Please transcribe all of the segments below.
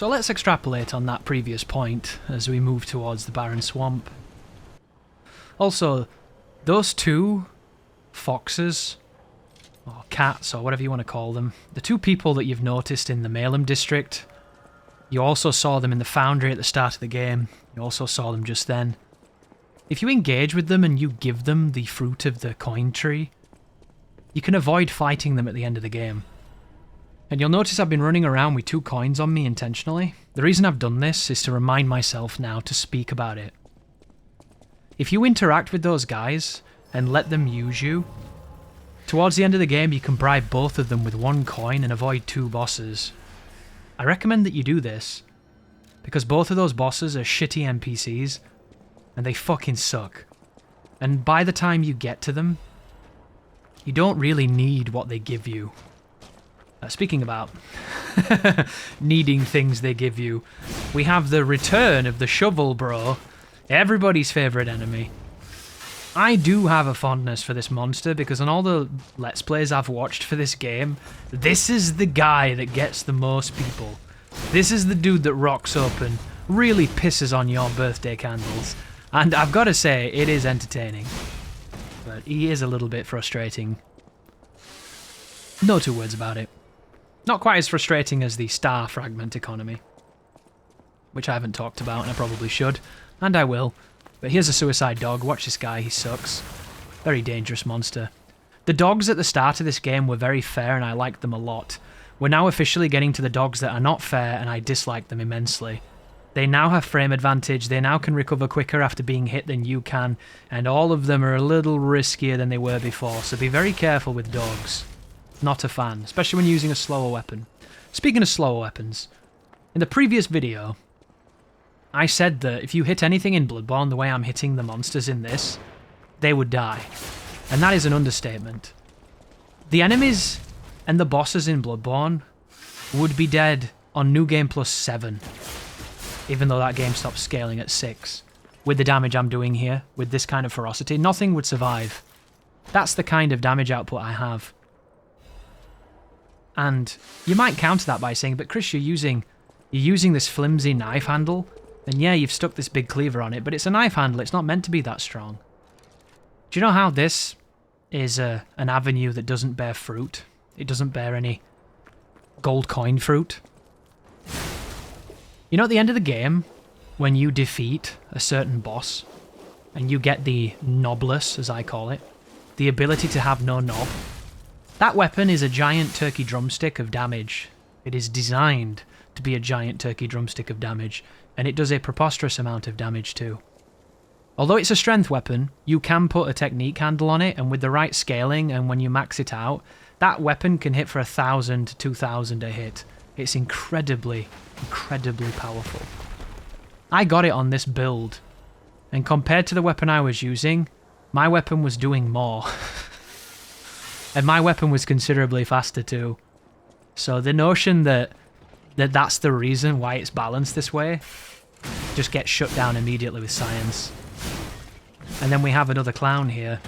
So let's extrapolate on that previous point as we move towards the Barren Swamp. Also, those two foxes, or cats, or whatever you want to call them, the two people that you've noticed in the Malem district, you also saw them in the foundry at the start of the game, you also saw them just then. If you engage with them and you give them the fruit of the coin tree, you can avoid fighting them at the end of the game. And you'll notice I've been running around with 2 coins on me intentionally. The reason I've done this is to remind myself now to speak about it. If you interact with those guys and let them use you, towards the end of the game you can bribe both of them with 1 coin and avoid 2 bosses. I recommend that you do this, because both of those bosses are shitty NPCs, and they fucking suck. And by the time you get to them, you don't really need what they give you. Speaking about needing things they give you, we have the return of the shovel bro, everybody's favourite enemy. I do have a fondness for this monster because on all the Let's Plays I've watched for this game, this is the guy that gets the most people. This is the dude that rocks up and really pisses on your birthday candles. And I've got to say, it is entertaining. But he is a little bit frustrating. No 2 words about it. Not quite as frustrating as the star fragment economy, which I haven't talked about and I probably should, and I will. But here's a suicide dog. Watch this guy, he sucks. Very dangerous monster. The dogs at the start of this game were very fair and I liked them a lot. We're now officially getting to the dogs that are not fair and I dislike them immensely. They now have frame advantage, they now can recover quicker after being hit than you can, and all of them are a little riskier than they were before, so be very careful with dogs. Not a fan, especially when using a slower weapon. Speaking of slower weapons, in the previous video, I said that if you hit anything in Bloodborne the way I'm hitting the monsters in this, they would die. And that is an understatement. The enemies and the bosses in Bloodborne would be dead on New Game Plus 7, even though that game stops scaling at 6. With the damage I'm doing here, with this kind of ferocity, nothing would survive. That's the kind of damage output I have. And you might counter that by saying, but Chris, you're using this flimsy knife handle, and yeah, you've stuck this big cleaver on it, but it's a knife handle, it's not meant to be that strong. Do you know how this is an avenue that doesn't bear fruit? It doesn't bear any gold coin fruit. You know, at the end of the game, when you defeat a certain boss, and you get the knobless, as I call it, the ability to have no knob, that weapon is a giant turkey drumstick of damage. It is designed to be a giant turkey drumstick of damage, and it does a preposterous amount of damage too. Although it's a strength weapon, you can put a technique handle on it, and with the right scaling, and when you max it out, that weapon can hit for 1,000 to 2,000 a hit. It's incredibly, incredibly powerful. I got it on this build, and compared to the weapon I was using, my weapon was doing more. And my weapon was considerably faster too. So the notion that that's the reason why it's balanced this way just gets shut down immediately with science. And then we have another clown here.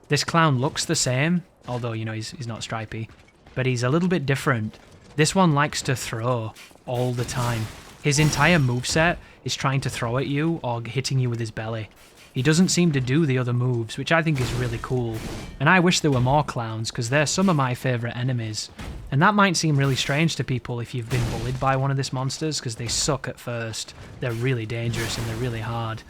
This clown looks the same, although, you know, he's not stripy, but he's a little bit different. This one likes to throw all the time. His entire moveset is trying to throw at you or hitting you with his belly. He doesn't seem to do the other moves, which I think is really cool. And I wish there were more clowns, because they're some of my favourite enemies. And that might seem really strange to people if you've been bullied by one of these monsters, because they suck at first. They're really dangerous and they're really hard.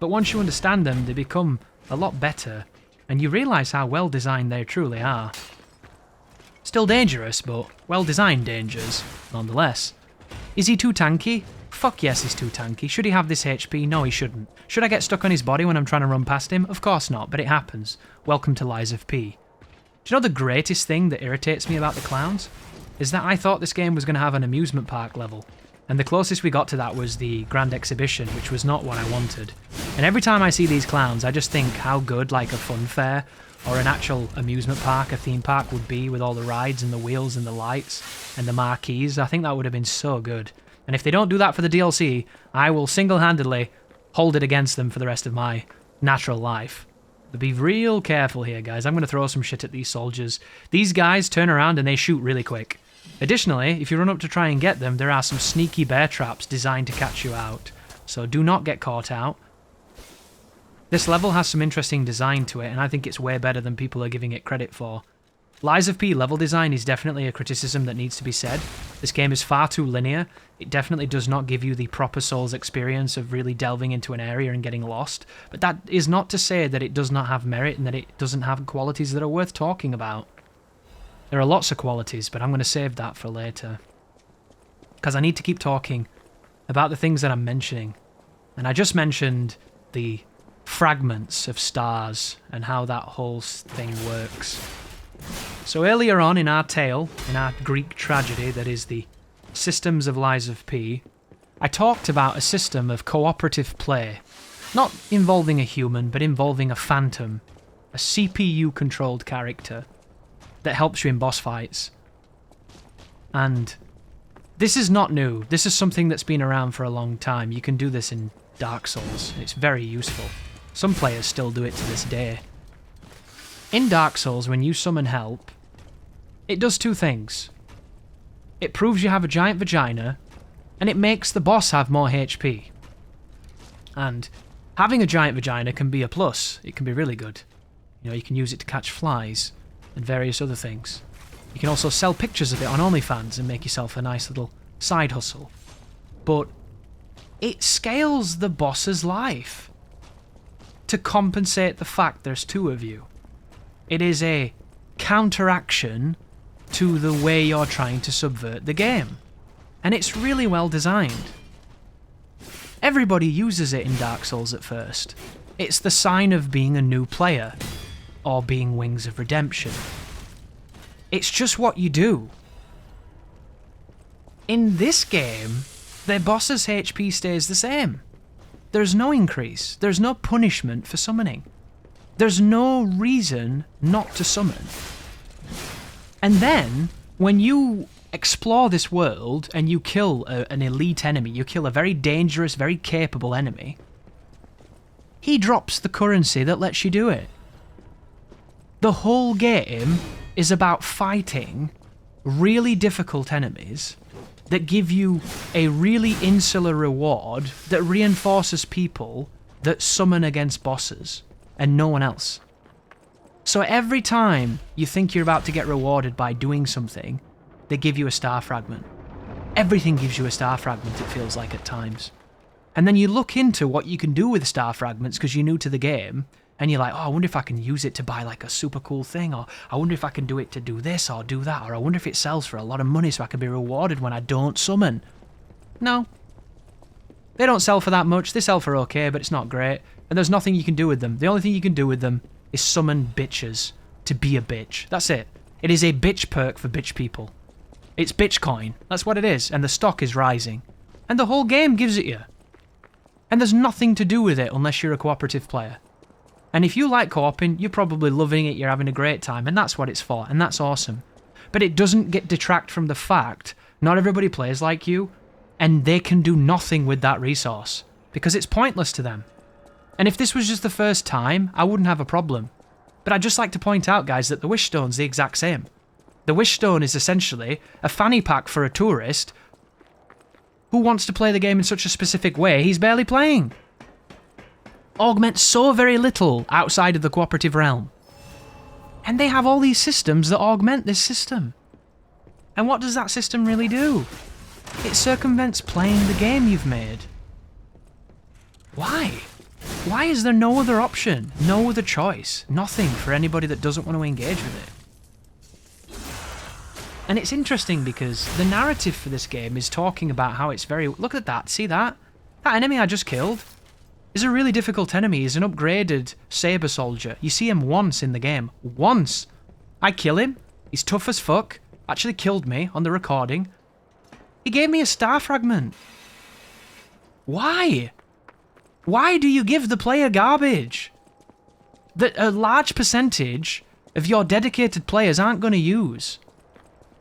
But once you understand them, they become a lot better, and you realise how well designed they truly are. Still dangerous, but well-designed dangers, nonetheless. Is he too tanky? Fuck yes, he's too tanky. Should he have this HP? No, he shouldn't. Should I get stuck on his body when I'm trying to run past him? Of course not, but it happens. Welcome to Lies of P. Do you know the greatest thing that irritates me about the clowns? Is that I thought this game was going to have an amusement park level. And the closest we got to that was the Grand Exhibition, which was not what I wanted. And every time I see these clowns, I just think how good, like, a fun fair or an actual amusement park, a theme park would be with all the rides and the wheels and the lights and the marquees. I think that would have been so good. And if they don't do that for the DLC, I will single-handedly hold it against them for the rest of my natural life. But be real careful here, guys. I'm going to throw some shit at these soldiers. These guys turn around and they shoot really quick. Additionally, if you run up to try and get them, there are some sneaky bear traps designed to catch you out. So do not get caught out. This level has some interesting design to it, and I think it's way better than people are giving it credit for. Lies of P level design is definitely a criticism that needs to be said. This game is far too linear. It definitely does not give you the proper Souls experience of really delving into an area and getting lost. But that is not to say that it does not have merit and that it doesn't have qualities that are worth talking about. There are lots of qualities, but I'm going to save that for later. Because I need to keep talking about the things that I'm mentioning. And I just mentioned the fragments of stars and how that whole thing works. So earlier on in our tale, in our Greek tragedy that is the Systems of Lies of P, I talked about a system of cooperative play, not involving a human, but involving a phantom, a CPU-controlled character that helps you in boss fights. And this is not new. This is something that's been around for a long time. You can do this in Dark Souls. It's very useful. Some players still do it to this day. In Dark Souls, when you summon help, it does two things. It proves you have a giant vagina, and it makes the boss have more HP. And having a giant vagina can be a plus. It can be really good. You know, you can use it to catch flies and various other things. You can also sell pictures of it on OnlyFans and make yourself a nice little side hustle. But it scales the boss's life to compensate the fact there's two of you. It is a counteraction to the way you're trying to subvert the game. And it's really well designed. Everybody uses it in Dark Souls at first. It's the sign of being a new player, or being Wings of Redemption. It's just what you do. In this game, the boss's HP stays the same. There's no increase. There's no punishment for summoning. There's no reason not to summon. And then, when you explore this world and you kill an elite enemy, you kill a very dangerous, very capable enemy, he drops the currency that lets you do it. The whole game is about fighting really difficult enemies that give you a really insular reward that reinforces people that summon against bosses and no one else. So every time you think you're about to get rewarded by doing something, they give you a star fragment. Everything gives you a star fragment, it feels like at times. And then you look into what you can do with star fragments because you're new to the game, and you're like, oh, I wonder if I can use it to buy like a super cool thing, or I wonder if I can do it to do this or do that, or I wonder if it sells for a lot of money so I can be rewarded when I don't summon. No. They don't sell for that much. They sell for okay, but it's not great. And there's nothing you can do with them. The only thing you can do with them is summon bitches to be a bitch. That's it. It is a bitch perk for bitch people. It's bitch coin. That's what it is. And the stock is rising. And the whole game gives it you. And there's nothing to do with it unless you're a cooperative player. And if you like co-oping, you're probably loving it, you're having a great time, and that's what it's for, and that's awesome. But it doesn't detract from the fact not everybody plays like you, and they can do nothing with that resource, because it's pointless to them. And if this was just the first time, I wouldn't have a problem. But I'd just like to point out, guys, that the Wish Stone's the exact same. The Wish Stone is essentially a fanny pack for a tourist who wants to play the game in such a specific way he's barely playing. Augment so very little outside of the cooperative realm. And they have all these systems that augment this system. And what does that system really do? It circumvents playing the game you've made. Why? Why is there no other option? No other choice? Nothing for anybody that doesn't want to engage with it? And it's interesting because the narrative for this game is talking about how it's very... Look at that, see that? That enemy I just killed is a really difficult enemy. He's an upgraded saber soldier. You see him once in the game. Once! I kill him. He's tough as fuck. Actually killed me on the recording. He gave me a star fragment. Why? Why do you give the player garbage that a large percentage of your dedicated players aren't going to use?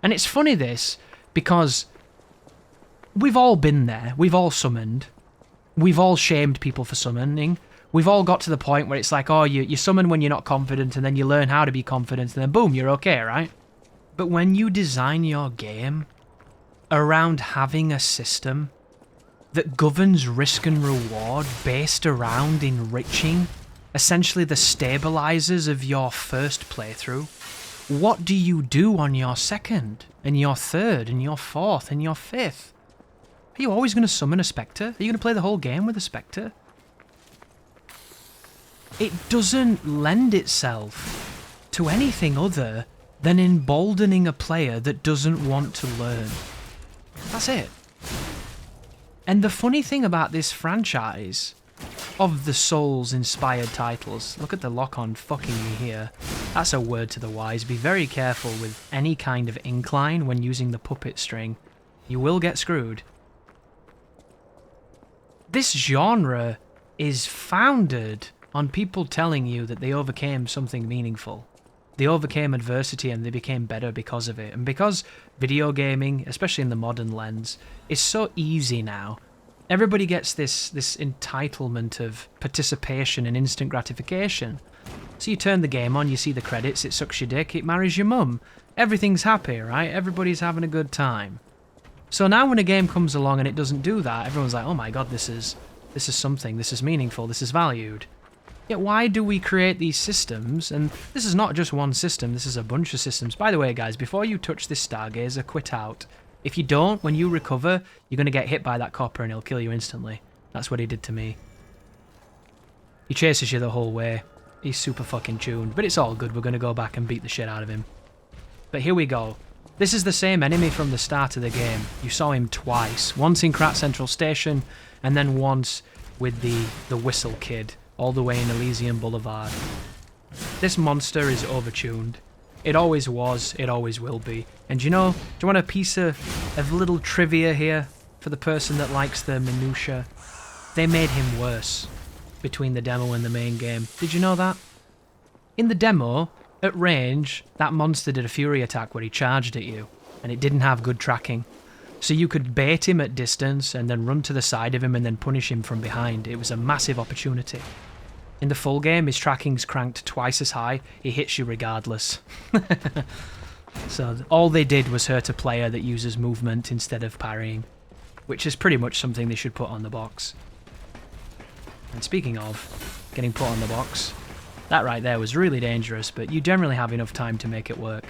And it's funny this, because we've all been there. We've all summoned. We've all shamed people for summoning. We've all got to the point where it's like, oh, you summon when you're not confident, and then you learn how to be confident, and then boom, you're okay, right? But when you design your game around having a system that governs risk and reward based around enriching essentially the stabilizers of your first playthrough, what do you do on your second, and your third, and your fourth, and your fifth? Are you always going to summon a spectre? Are you going to play the whole game with a spectre? It doesn't lend itself to anything other than emboldening a player that doesn't want to learn. That's it. And the funny thing about this franchise of the Souls-inspired titles, look at the lock-on fucking me here. That's a word to the wise. Be very careful with any kind of incline when using the puppet string. You will get screwed. This genre is founded on people telling you that they overcame something meaningful. They overcame adversity and they became better because of it. And because video gaming, especially in the modern lens, is so easy now, everybody gets this entitlement of participation and instant gratification. So you turn the game on, you see the credits, it sucks your dick, it marries your mum. Everything's happy, right? Everybody's having a good time. So now when a game comes along and it doesn't do that, everyone's like, oh my god, this is something, this is meaningful, this is valued. Yet why do we create these systems? And this is not just one system, this is a bunch of systems. By the way, guys, before you touch this stargazer, quit out. If you don't, when you recover, you're going to get hit by that copper and he'll kill you instantly. That's what he did to me. He chases you the whole way. He's super fucking tuned, but it's all good. We're going to go back and beat the shit out of him. But here we go. This is the same enemy from the start of the game. You saw him twice. Once in Krat Central Station, and then once with the Whistle Kid, all the way in Elysian Boulevard. This monster is overtuned. It always was, it always will be. And do you want a piece of little trivia here for the person that likes the minutia? They made him worse between the demo and the main game. Did you know that? In the demo, at range, that monster did a fury attack where he charged at you, and it didn't have good tracking. So you could bait him at distance and then run to the side of him and then punish him from behind. It was a massive opportunity. In the full game, his tracking's cranked twice as high. He hits you regardless. So all they did was hurt a player that uses movement instead of parrying, which is pretty much something they should put on the box. And speaking of getting put on the box, that right there was really dangerous, but you generally have enough time to make it work.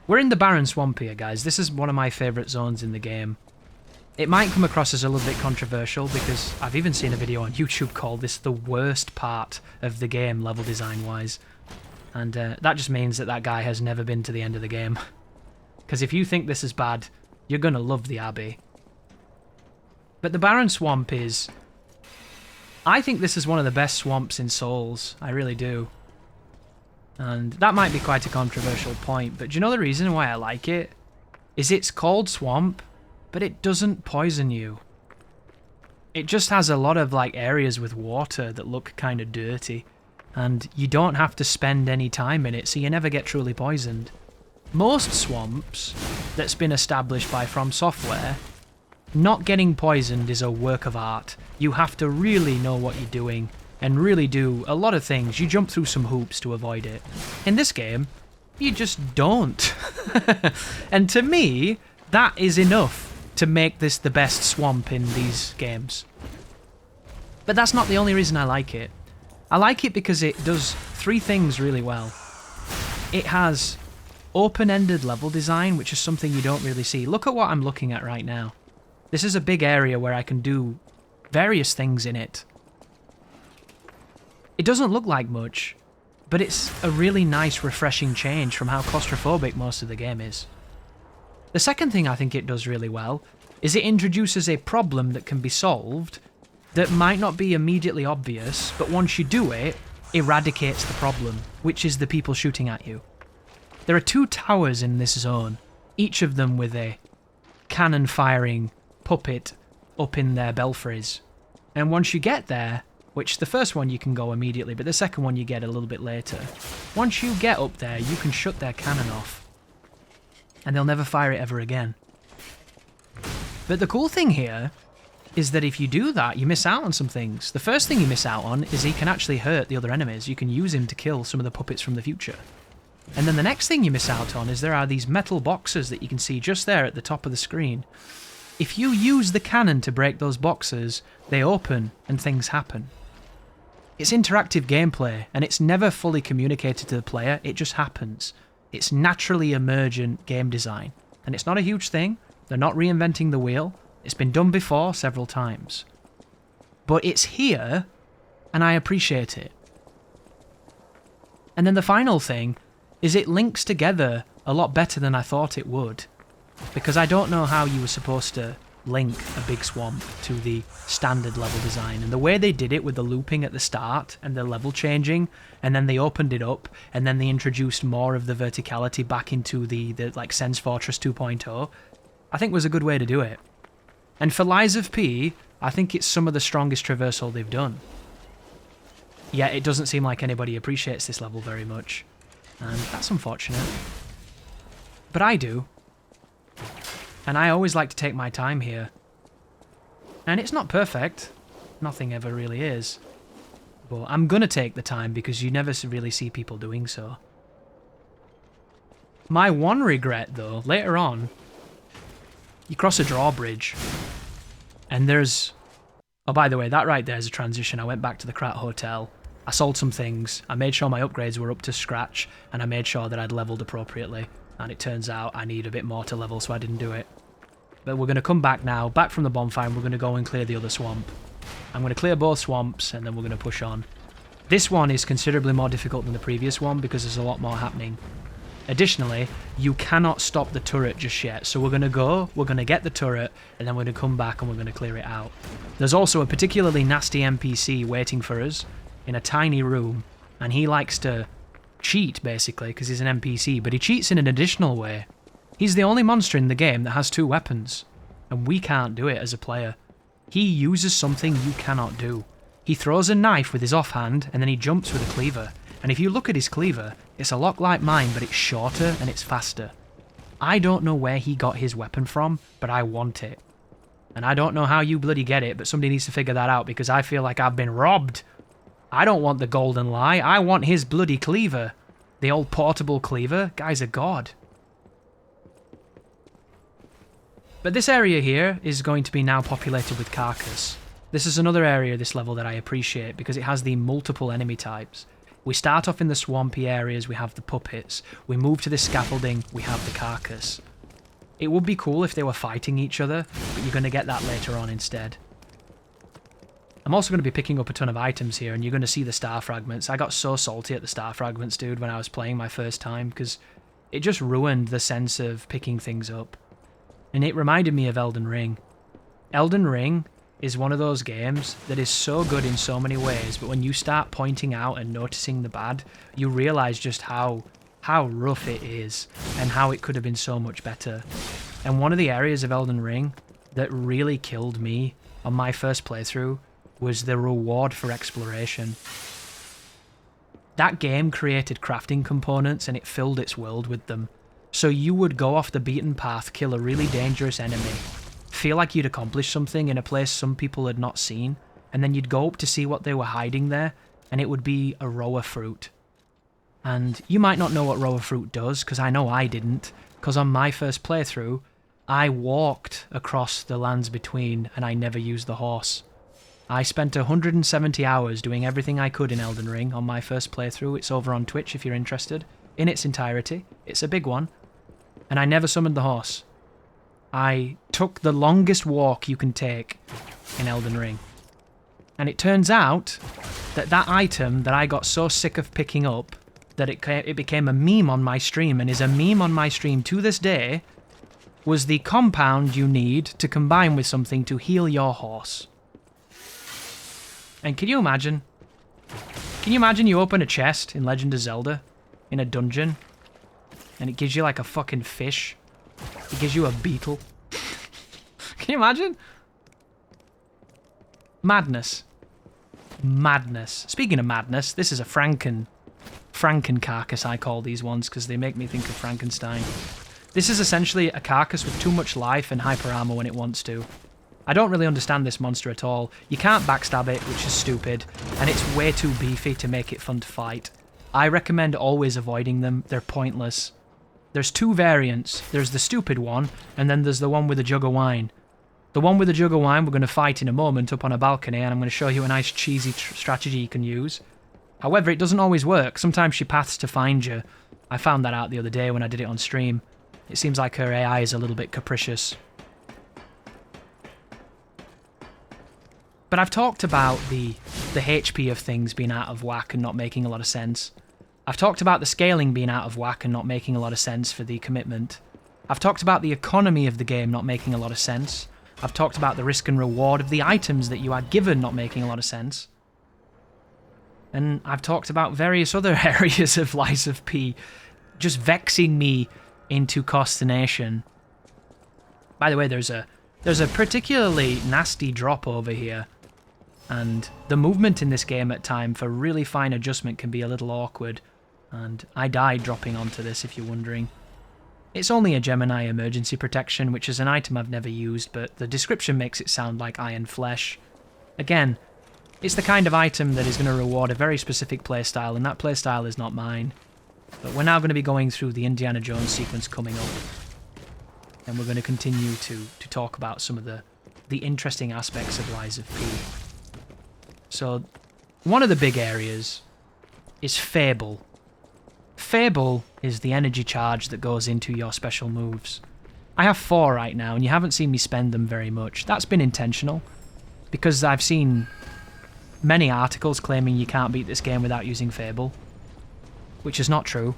We're in the Barren Swamp here, guys. This is one of my favourite zones in the game. It might come across as a little bit controversial because I've even seen a video on YouTube called this the worst part of the game, level design-wise. And that just means that guy has never been to the end of the game. Because if you think this is bad, you're going to love the Abbey. But the Barren Swamp is... I think this is one of the best swamps in Souls. I really do. And that might be quite a controversial point, but do you know the reason why I like it? Is it's called Swamp, but it doesn't poison you. It just has a lot of like areas with water that look kind of dirty, and you don't have to spend any time in it, so you never get truly poisoned. Most swamps that's been established by From Software, not getting poisoned is a work of art. You have to really know what you're doing and really do a lot of things. You jump through some hoops to avoid it. In this game, you just don't. And to me, that is enough to make this the best swamp in these games. But that's not the only reason I like it. I like it because it does three things really well. It has open-ended level design, which is something you don't really see. Look at what I'm looking at right now. This is a big area where I can do various things in it. It doesn't look like much, but it's a really nice, refreshing change from how claustrophobic most of the game is. The second thing I think it does really well is it introduces a problem that can be solved that might not be immediately obvious, but once you do it, eradicates the problem, which is the people shooting at you. There are 2 towers in this zone, each of them with a cannon-firing puppet up in their belfries. And once you get there, which the first one you can go immediately, but the second one you get a little bit later. Once you get up there, you can shut their cannon off. And they'll never fire it ever again. But the cool thing here is that if you do that, you miss out on some things. The first thing you miss out on is he can actually hurt the other enemies. You can use him to kill some of the puppets from the future. And then the next thing you miss out on is there are these metal boxes that you can see just there at the top of the screen. If you use the cannon to break those boxes, they open and things happen. It's interactive gameplay, and it's never fully communicated to the player, it just happens. It's naturally emergent game design, and it's not a huge thing. They're not reinventing the wheel. It's been done before several times. But it's here, and I appreciate it. And then the final thing is it links together a lot better than I thought it would. Because I don't know how you were supposed to link a big swamp to the standard level design. And the way they did it with the looping at the start and the level changing, and then they opened it up, and then they introduced more of the verticality back into the like Sense Fortress 2.0, I think was a good way to do it. And for Lies of P, I think it's some of the strongest traversal they've done. Yet it doesn't seem like anybody appreciates this level very much. And that's unfortunate. But I do. And I always like to take my time here. And it's not perfect. Nothing ever really is. But I'm gonna take the time because you never really see people doing so. My one regret, though, later on, you cross a drawbridge. And there's... Oh, by the way, that right there is a transition. I went back to the Krat Hotel. I sold some things. I made sure my upgrades were up to scratch. And I made sure that I'd leveled appropriately. And it turns out I need a bit more to level, so I didn't do it. But we're going to come back now, back from the bonfire, and we're going to go and clear the other swamp. I'm going to clear both swamps, and then we're going to push on. This one is considerably more difficult than the previous one, because there's a lot more happening. Additionally, you cannot stop the turret just yet, so we're going to get the turret, and then we're going to come back and we're going to clear it out. There's also a particularly nasty NPC waiting for us, in a tiny room, and he likes to cheat, basically, because he's an NPC, but he cheats in an additional way. He's the only monster in the game that has 2 weapons, and we can't do it as a player. He uses something you cannot do. He throws a knife with his offhand, and then he jumps with a cleaver. And if you look at his cleaver, it's a lot like mine, but it's shorter and it's faster. I don't know where he got his weapon from, but I want it. And I don't know how you bloody get it, but somebody needs to figure that out, because I feel like I've been robbed. I don't want the golden lie, I want his bloody cleaver. The old portable cleaver. Guy's a god. But this area here is going to be now populated with carcass. This is another area of this level that I appreciate because it has the multiple enemy types. We start off in the swampy areas, we have the puppets. We move to the scaffolding, we have the carcass. It would be cool if they were fighting each other, but you're going to get that later on instead. I'm also going to be picking up a ton of items here, and you're going to see the star fragments. I got so salty at the star fragments, dude, when I was playing my first time, because it just ruined the sense of picking things up. And it reminded me of Elden Ring. Elden Ring is one of those games that is so good in so many ways, but when you start pointing out and noticing the bad, you realise just how rough it is, and how it could have been so much better. And one of the areas of Elden Ring that really killed me on my first playthrough was the reward for exploration. That game created crafting components and it filled its world with them. So you would go off the beaten path, kill a really dangerous enemy, feel like you'd accomplished something in a place some people had not seen, and then you'd go up to see what they were hiding there, and it would be a rowa fruit. And you might not know what rowa fruit does, because I know I didn't, because on my first playthrough, I walked across the lands between and I never used the horse. I spent 170 hours doing everything I could in Elden Ring on my first playthrough. It's over on Twitch if you're interested. In its entirety. It's a big one. And I never summoned the horse. I took the longest walk you can take in Elden Ring. And it turns out that that item that I got so sick of picking up that it became a meme on my stream, and is a meme on my stream to this day, was the compound you need to combine with something to heal your horse. And can you imagine? Can you imagine you open a chest in Legend of Zelda in a dungeon and it gives you like a fucking fish? It gives you a beetle. Can you imagine? Madness. Madness. Speaking of madness, this is a Franken carcass, I call these ones, because they make me think of Frankenstein. This is essentially a carcass with too much life and hyper armor when it wants to. I don't really understand this monster at all. You can't backstab it, which is stupid, and it's way too beefy to make it fun to fight. I recommend always avoiding them. They're pointless. There's two variants. There's the stupid one, and then there's the one with a jug of wine. The one with the jug of wine we're going to fight in a moment up on a balcony, and I'm going to show you a nice cheesy strategy you can use. However, it doesn't always work. Sometimes she paths to find you. I found that out the other day when I did it on stream. It seems like her AI is a little bit capricious. But I've talked about the HP of things being out of whack and not making a lot of sense. I've talked about the scaling being out of whack and not making a lot of sense for the commitment. I've talked about the economy of the game not making a lot of sense. I've talked about the risk and reward of the items that you are given not making a lot of sense. And I've talked about various other areas of Lies of P just vexing me into consternation. By the way, there's a particularly nasty drop over here. And the movement in this game at time for really fine adjustment can be a little awkward. And I died dropping onto this, if you're wondering. It's only a Gemini emergency protection, which is an item I've never used, but the description makes it sound like iron flesh. Again, it's the kind of item that is going to reward a very specific playstyle, and that playstyle is not mine. But we're now going to be going through the Indiana Jones sequence coming up. And we're going to continue to talk about some of the interesting aspects of Lies of P. So, one of the big areas is Fable. Fable is the energy charge that goes into your special moves. I have 4 right now, and you haven't seen me spend them very much. That's been intentional, because I've seen many articles claiming you can't beat this game without using Fable, which is not true.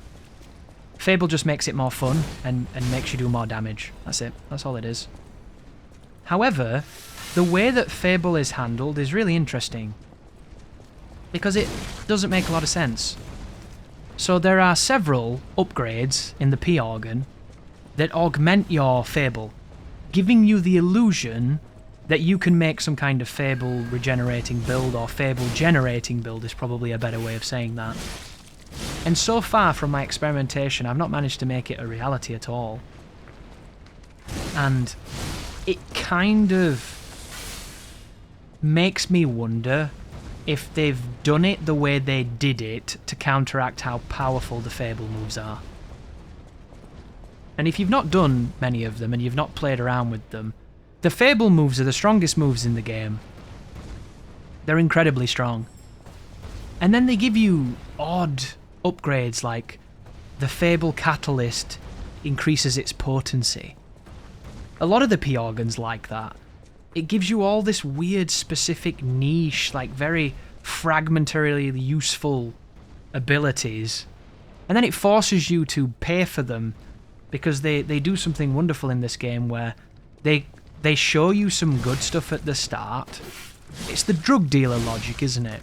Fable just makes it more fun and makes you do more damage. That's it. That's all it is. However, the way that Fable is handled is really interesting, because it doesn't make a lot of sense. So there are several upgrades in the P organ that augment your Fable, giving you the illusion that you can make some kind of Fable regenerating build, or Fable generating build is probably a better way of saying that. And so far from my experimentation, I've not managed to make it a reality at all. And it kind of makes me wonder if they've done it the way they did it to counteract how powerful the Fable moves are. And if you've not done many of them and you've not played around with them, the Fable moves are the strongest moves in the game. They're incredibly strong. And then they give you odd upgrades like the Fable Catalyst increases its potency. A lot of the P organs like that. It gives you all this weird specific niche, like very fragmentarily useful abilities. And then it forces you to pay for them, because they do something wonderful in this game where they show you some good stuff at the start. It's the drug dealer logic, isn't it?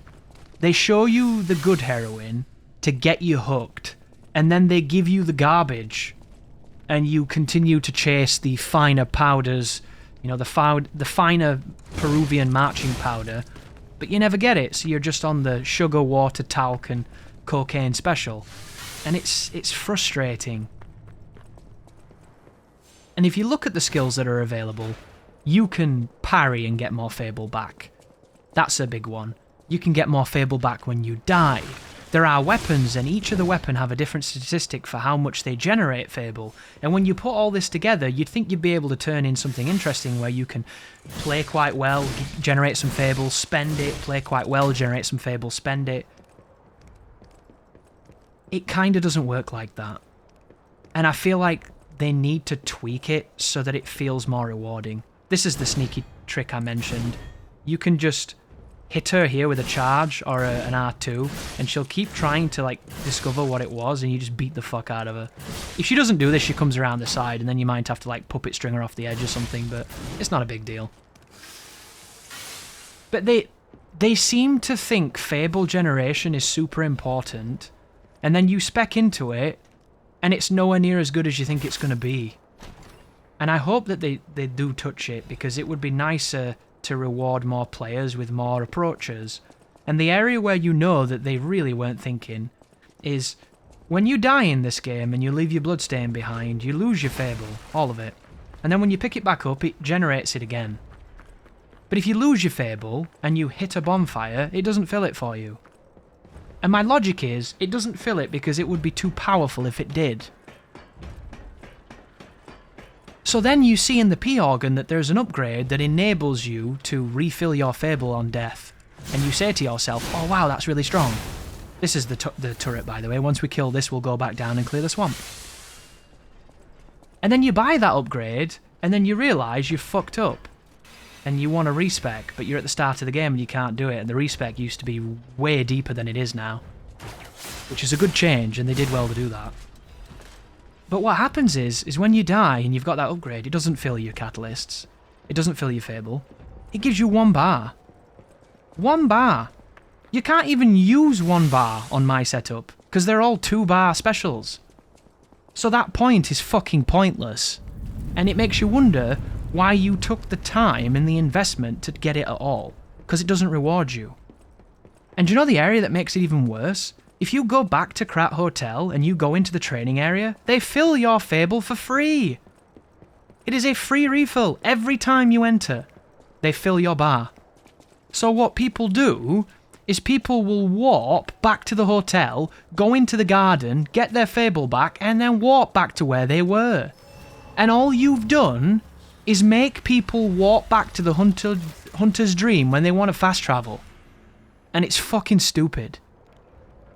They show you the good heroin to get you hooked, and then they give you the garbage, and you continue to chase the finer powders, you know, the finer Peruvian marching powder, but you never get it, so you're just on the sugar, water, talc, and cocaine special. And it's frustrating. And if you look at the skills that are available, you can parry and get more Fable back. That's a big one. You can get more Fable back when you die. There are weapons, and each of the weapon have a different statistic for how much they generate Fable. And when you put all this together, you'd think you'd be able to turn in something interesting where you can play quite well, generate some Fable, spend it, play quite well, generate some Fable, spend it. It kind of doesn't work like that. And I feel like they need to tweak it so that it feels more rewarding. This is the sneaky trick I mentioned. You can just hit her here with a charge or an R2, and she'll keep trying to like discover what it was, and you just beat the fuck out of her. If she doesn't do this, she comes around the side, and then you might have to like puppet string her off the edge or something, but it's not a big deal. But they seem to think Fable generation is super important, and then you spec into it, and it's nowhere near as good as you think it's going to be. And I hope that they do touch it, because it would be nicer to reward more players with more approaches. And the area where you know that they really weren't thinking is when you die in this game and you leave your bloodstain behind, you lose your Fable, all of it. And then when you pick it back up, it generates it again. But if you lose your Fable and you hit a bonfire, it doesn't fill it for you. And my logic is, it doesn't fill it because it would be too powerful if it did. So then you see in the P organ that there's an upgrade that enables you to refill your fable on death. And you say to yourself, oh wow, that's really strong. This is the turret, by the way. Once we kill this, we'll go back down and clear the swamp. And then you buy that upgrade, and then you realise you've fucked up. And you want a respec, but you're at the start of the game and you can't do it. And the respec used to be way deeper than it is now. Which is a good change, and they did well to do that. But what happens is when you die and you've got that upgrade, it doesn't fill your catalysts. It doesn't fill your fable. It gives you 1 bar. 1 bar. You can't even use 1 bar on my setup, because they're all 2 bar specials. So that point is fucking pointless. And it makes you wonder why you took the time and the investment to get it at all, because it doesn't reward you. And do you know the area that makes it even worse? If you go back to Krat Hotel and you go into the training area, they fill your fable for free. It is a free refill every time you enter. They fill your bar. So what people do is people will warp back to the hotel, go into the garden, get their fable back, and then warp back to where they were. And all you've done is make people warp back to the hunter's dream when they want to fast travel. And it's fucking stupid.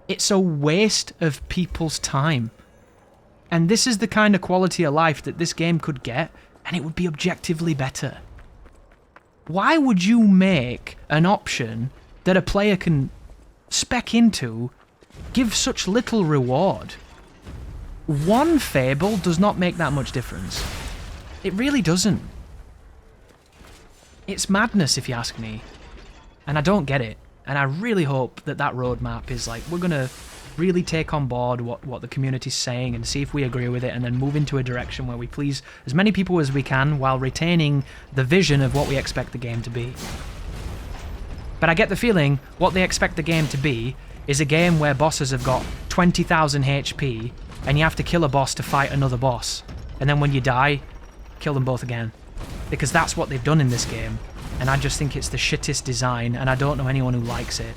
It's a waste of people's time. And this is the kind of quality of life that this game could get, and it would be objectively better. Why would you make an option that a player can spec into give such little reward? 1 fable does not make that much difference. It really doesn't. It's madness if you ask me. And I don't get it. And I really hope that that roadmap is like, we're going to really take on board what the community's saying and see if we agree with it, and then move into a direction where we please as many people as we can while retaining the vision of what we expect the game to be. But I get the feeling what they expect the game to be is a game where bosses have got 20,000 HP and you have to kill a boss to fight another boss. And then when you die, kill them both again. Because that's what they've done in this game. And I just think it's the shittest design, and I don't know anyone who likes it.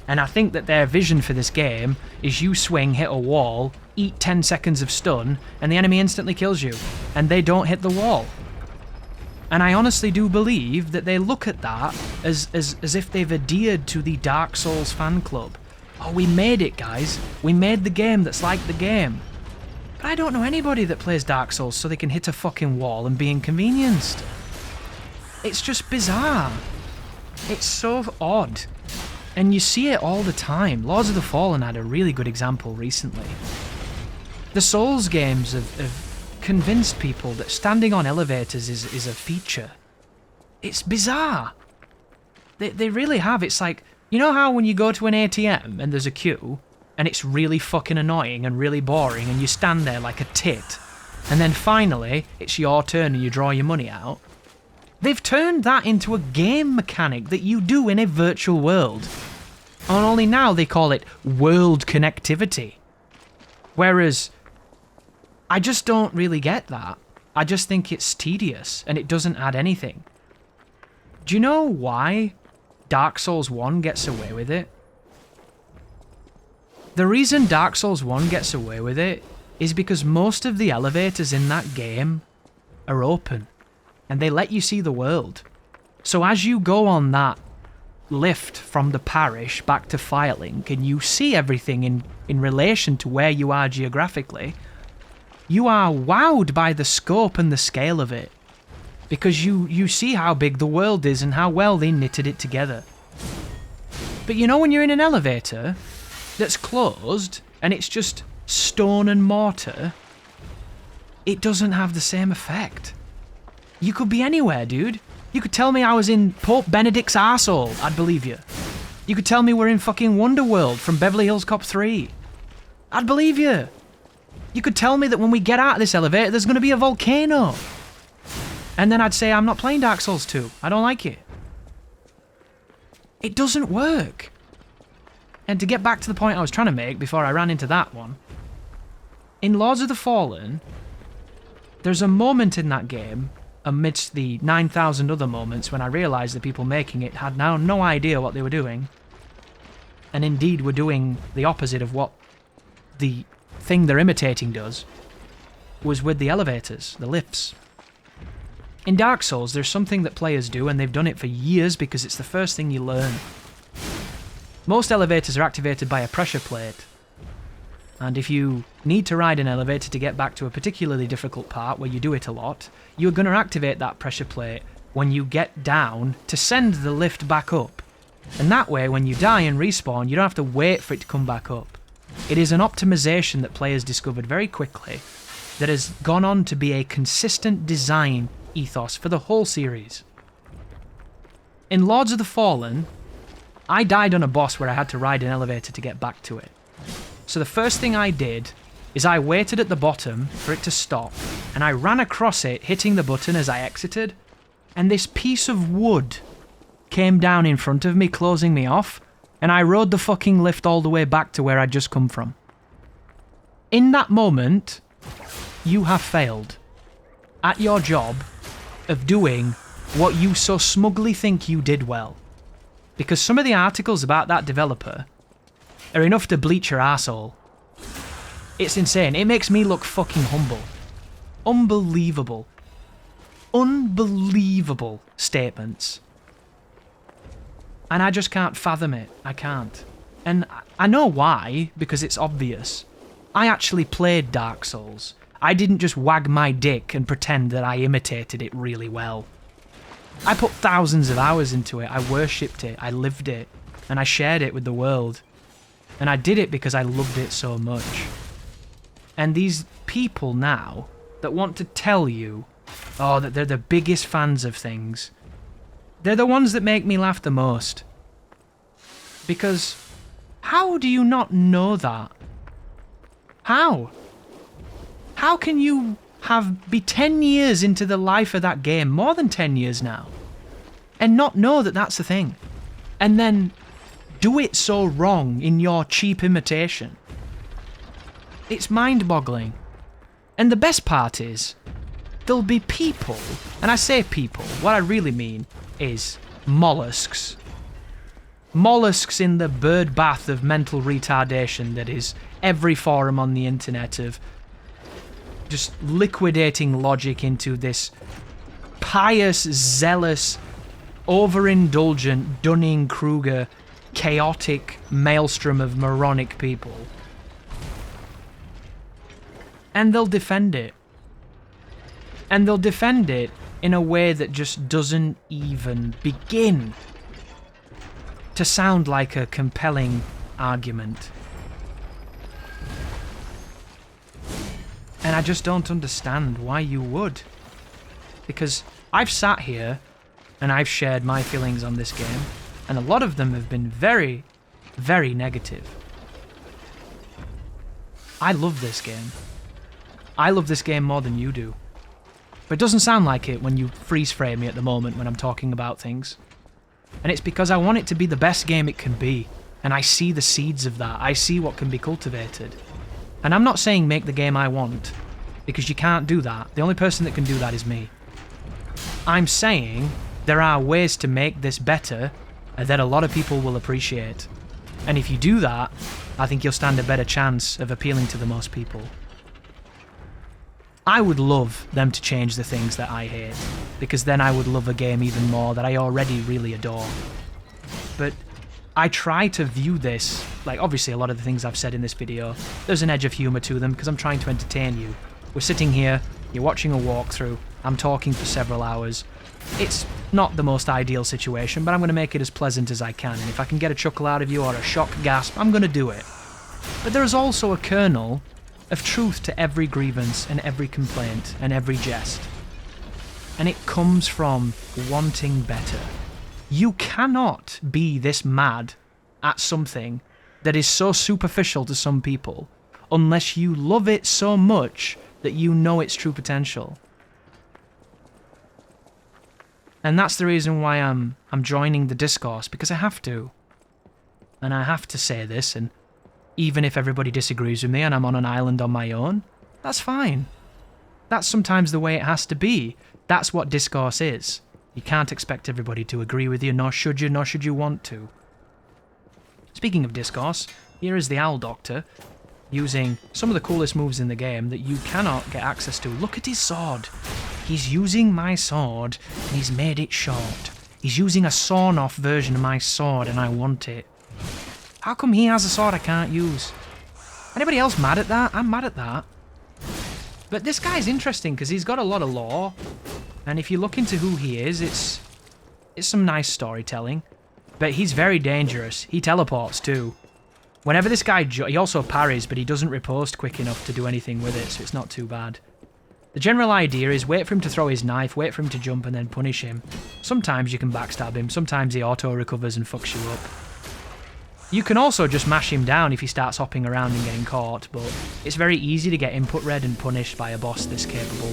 And I think that their vision for this game is you swing, hit a wall, eat 10 seconds of stun, and the enemy instantly kills you. And they don't hit the wall. And I honestly do believe that they look at that as if they've adhered to the Dark Souls fan club. Oh, we made it, guys. We made the game that's like the game. But I don't know anybody that plays Dark Souls so they can hit a fucking wall and be inconvenienced. It's just bizarre. It's so odd. And you see it all the time. Lords of the Fallen had a really good example recently. The Souls games have convinced people that standing on elevators is a feature. It's bizarre. They really have. It's like, you know how when you go to an ATM and there's a queue, and it's really fucking annoying and really boring, and you stand there like a tit, and then finally it's your turn and you draw your money out? They've turned that into a game mechanic that you do in a virtual world. And only now they call it world connectivity. Whereas, I just don't really get that. I just think it's tedious and it doesn't add anything. Do you know why Dark Souls 1 gets away with it? The reason Dark Souls 1 gets away with it is because most of the elevators in that game are open. And they let you see the world. So as you go on that lift from the parish back to Firelink, and you see everything in relation to where you are geographically, you are wowed by the scope and the scale of it. Because you see how big the world is and how well they knitted it together. But you know when you're in an elevator that's closed, and it's just stone and mortar, it doesn't have the same effect. You could be anywhere, dude. You could tell me I was in Pope Benedict's arsehole, I'd believe you. You could tell me we're in fucking Wonderworld from Beverly Hills Cop 3. I'd believe you. You could tell me that when we get out of this elevator, there's going to be a volcano. And then I'd say, I'm not playing Dark Souls 2. I don't like it. It doesn't work. And to get back to the point I was trying to make before I ran into that one, in Lords of the Fallen, there's a moment in that game, amidst the 9,000 other moments when I realised the people making it had now no idea what they were doing, and indeed were doing the opposite of what the thing they're imitating does, was with the elevators, the lifts. In Dark Souls, there's something that players do, and they've done it for years because it's the first thing you learn. Most elevators are activated by a pressure plate, and if you need to ride an elevator to get back to a particularly difficult part where you do it a lot, you're going to activate that pressure plate when you get down to send the lift back up. And that way, when you die and respawn, you don't have to wait for it to come back up. It is an optimization that players discovered very quickly that has gone on to be a consistent design ethos for the whole series. In Lords of the Fallen, I died on a boss where I had to ride an elevator to get back to it. So the first thing I did is I waited at the bottom for it to stop, and I ran across it, hitting the button as I exited, and this piece of wood came down in front of me, closing me off, and I rode the fucking lift all the way back to where I'd just come from. In that moment, you have failed at your job of doing what you so smugly think you did well. Because some of the articles about that developer are enough to bleach your arsehole. It's insane. It makes me look fucking humble. Unbelievable. Unbelievable statements. And I just can't fathom it. I can't. And I know why, because it's obvious. I actually played Dark Souls. I didn't just wag my dick and pretend that I imitated it really well. I put thousands of hours into it. I worshipped it. I lived it. And I shared it with the world. And I did it because I loved it so much. And these people now that want to tell you, oh, that they're the biggest fans of things, they're the ones that make me laugh the most. Because how do you not know that? How? How can you be 10 years into the life of that game, more than 10 years now, and not know that that's the thing? And then do it so wrong in your cheap imitation. It's mind-boggling. And the best part is, there'll be people, and I say people, what I really mean is mollusks. Mollusks in the bird bath of mental retardation that is every forum on the internet of just liquidating logic into this pious, zealous, overindulgent, Dunning-Kruger, chaotic maelstrom of moronic people. And they'll defend it. And they'll defend it in a way that just doesn't even begin to sound like a compelling argument. And I just don't understand why you would. Because I've sat here and I've shared my feelings on this game, and a lot of them have been very, very negative. I love this game. I love this game more than you do. But it doesn't sound like it when you freeze frame me at the moment when I'm talking about things. And it's because I want it to be the best game it can be. And I see the seeds of that. I see what can be cultivated. And I'm not saying make the game I want, because you can't do that. The only person that can do that is me. I'm saying there are ways to make this better that a lot of people will appreciate. And if you do that, I think you'll stand a better chance of appealing to the most people. I would love them to change the things that I hate, because then I would love a game even more that I already really adore. But I try to view this, like obviously a lot of the things I've said in this video, there's an edge of humour to them because I'm trying to entertain you. We're sitting here, you're watching a walkthrough, I'm talking for several hours. It's not the most ideal situation, but I'm going to make it as pleasant as I can, and if I can get a chuckle out of you or a shock gasp, I'm going to do it. But there is also a kernel of truth to every grievance and every complaint and every jest. And it comes from wanting better. You cannot be this mad at something that is so superficial to some people unless you love it so much that you know its true potential. And that's the reason why I'm joining the discourse, because I have to. And I have to say this, and even if everybody disagrees with me and I'm on an island on my own, that's fine. That's sometimes the way it has to be. That's what discourse is. You can't expect everybody to agree with you, nor should you want to. Speaking of discourse, here is the Owl Doctor, using some of the coolest moves in the game that you cannot get access to. Look at his sword. He's using my sword, and he's made it short. He's using a sawn-off version of my sword, and I want it. How come he has a sword I can't use? Anybody else mad at that? I'm mad at that. But this guy's interesting, because he's got a lot of lore, and if you look into who he is, it's some nice storytelling. But he's very dangerous. He teleports, too. Whenever this guy... he also parries, but he doesn't riposte quick enough to do anything with it, so it's not too bad. The general idea is wait for him to throw his knife, wait for him to jump, and then punish him. Sometimes you can backstab him, sometimes he auto-recovers and fucks you up. You can also just mash him down if he starts hopping around and getting caught, but it's very easy to get input read and punished by a boss this capable.